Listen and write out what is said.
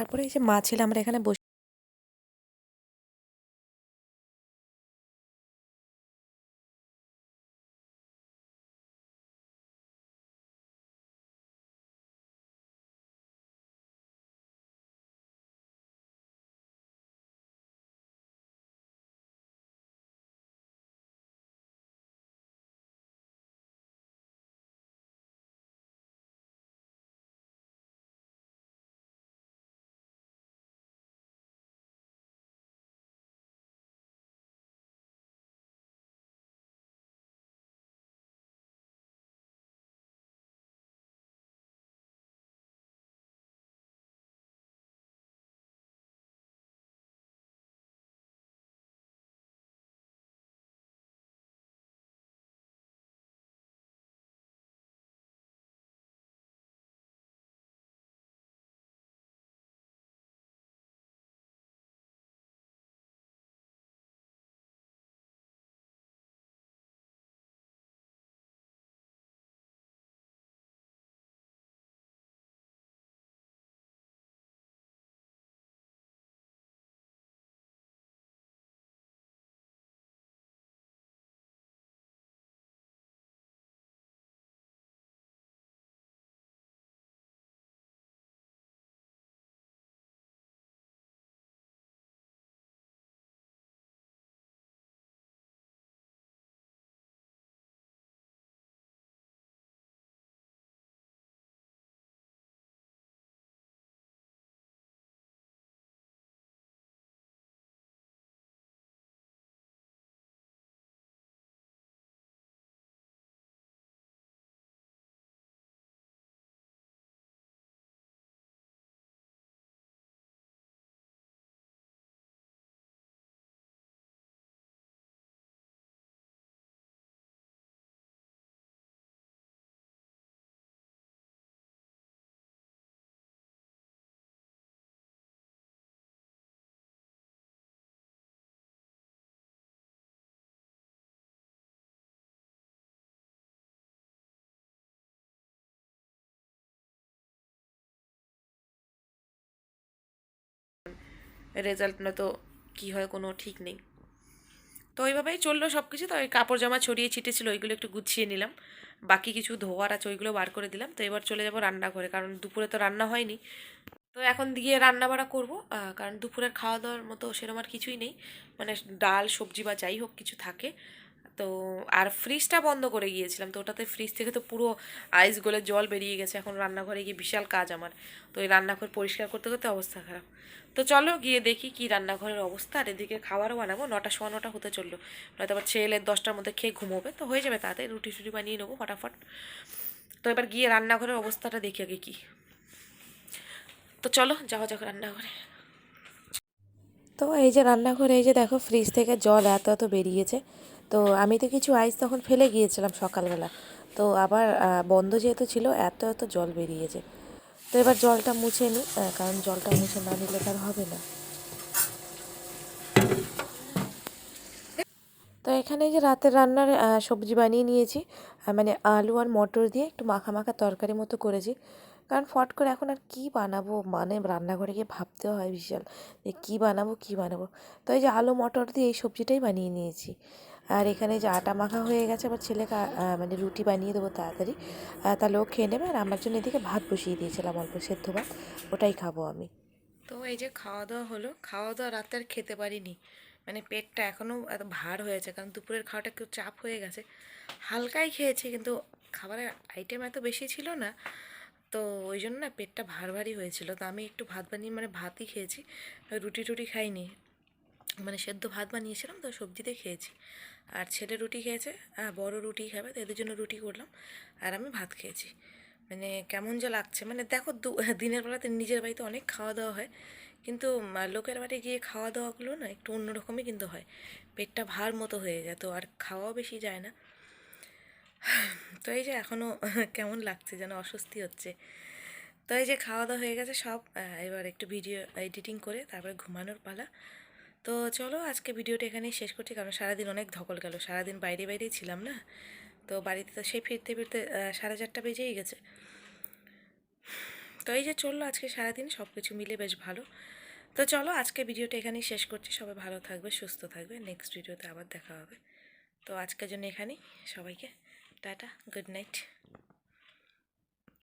তারপরে এই যে মা ছেলে আমরা এখানে বসে রেজাল্ট না তো কী হয় কোনো ঠিক নেই। তো ওইভাবেই চললো সব কিছু। তো ওই কাপড় জামা ছড়িয়ে ছিটে ছিল ওইগুলো একটু গুছিয়ে নিলাম, বাকি কিছু ধোয়ার আছে ওইগুলো বার করে দিলাম। তো এবার চলে যাবো রান্নাঘরে, কারণ দুপুরে তো রান্না হয়নি। তো এখন গিয়ে রান্না বাড়া করবো, কারণ দুপুরের খাওয়া দাওয়ার মতো সেরকম আর কিছুই নেই, মানে ডাল সবজি বা যাই হোক কিছু থাকে। তো আর ফ্রিজটা বন্ধ করে গিয়েছিলাম, তো ওটাতে ফ্রিজ থেকে তো পুরো আইস গলে জল বেরিয়ে গেছে। এখন রান্নাঘরে গিয়ে বিশাল কাজ আমার। তো এই রান্নাঘর পরিষ্কার করতে করতে অবস্থা খারাপ। তো চলো গিয়ে দেখি কি রান্নাঘরের অবস্থা। আর এদিকে খাবারও বানাবো, 9টা সোয়া 9টা হতে চললো, নয়তো আবার ছেলে 10টার মধ্যে খেয়ে ঘুমোবে। তো হয়ে যাবে তাড়াতাড়ি, রুটি টুটি বানিয়ে নেবো ফটাফট। তো এবার গিয়ে রান্নাঘরের অবস্থাটা দেখি আগে কি। তো চলো যাওয়া যাক রান্নাঘরে। তো এই যে রান্নাঘরে এই যে দেখো ফ্রিজ থেকে জল এত এত বেরিয়েছে। তো আমি তো কিছু আইস তখন ফেলে গিয়েছিলাম সকালবেলা, তো আবার বন্ধ যেহেতু ছিল এত এত জল বেরিয়েছে। তো এবার জলটা মুছে নিই, কারণ জলটা মুছে না নিলে তার হবে না। তো এখানে এই যে রাতের রান্নার সবজি বানিয়ে নিয়েছি, মানে আলু আর মটর দিয়ে একটু মাখা মাখা তরকারি মতো করেছি। কারণ ফট করে এখন আর কী বানাবো, মানে রান্নাঘরে গিয়ে ভাবতে হয় বিশাল যে কী বানাবো কী বানাবো। তো এই যে আলু মটর দিয়ে এই সবজিটাই বানিয়ে নিয়েছি। আর এখানে যে আটা মাখা হয়ে গেছে, আবার ছেলেকে মানে রুটি বানিয়ে দেবো তাড়াতাড়ি, তাহলে ও খেয়ে নেবে। আর আমার জন্য এদিকে ভাত বসিয়ে দিয়েছিলাম, অল্প সেদ্ধ ভাত, ওটাই খাবো আমি। তো এই যে খাওয়া দাওয়া হলো, খাওয়া দাওয়া রাতে আর খেতে পারিনি, মানে পেটটা এখনও এত ভার হয়েছে, কারণ দুপুরের খাওয়াটা একটু চাপ হয়ে গেছে। হালকাই খেয়েছি, কিন্তু খাবারের আইটেম এত বেশি ছিল না, তো ওই জন্য না পেটটা ভার ভারী হয়েছিল। তো আমি একটু ভাত বানিয়ে মানে ভাতই খেয়েছি, রুটি টুটি খাইনি। মানে সেদ্ধ ভাত বানিয়েছিলাম তো সবজি দিয়ে খেয়েছি। আর ছেলে রুটি খেয়েছে, বড় রুটি খাবে, তো এদের জন্য রুটি করলাম। আর আমি ভাত খেয়েছি। মানে কেমন যে লাগছে, মানে দেখো দিনের বেলাতে নিজের বাড়িতে অনেক খাওয়া দাওয়া হয়, কিন্তু লোকের বাড়ি গিয়ে খাওয়া দাওয়াগুলো না একটু অন্যরকমই কিন্তু হয়। পেটটা ভার মতো হয়ে যায়, তো আর খাওয়াও বেশি যায় না। তো এই যে এখনও কেমন লাগছে যেন অস্বস্তি হচ্ছে। তো এই যে খাওয়া দাওয়া হয়ে গেছে সব, এবার একটু ভিডিও এডিটিং করে তারপরে ঘুমানোর পালা। তো চলো আজকে ভিডিওটা এখানেই শেষ করছি, কারণ সারাদিন অনেক ধকল গেল, সারাদিন বাইরে বাইরেই ছিলাম না। তো বাড়িতে তো সেই ফিরতে ফিরতে 4:30 বেজেই গেছে। তো এই যে চললো আজকে সারাদিন, সব কিছু মিলে বেশ ভালো। তো চলো আজকে ভিডিওটা এখানেই শেষ করছি। সবাই ভালো থাকবে, সুস্থ থাকবে, নেক্সট ভিডিওতে আবার দেখা হবে। তো আজকের জন্য এখানেই, সবাইকে টাটা, গুড নাইট।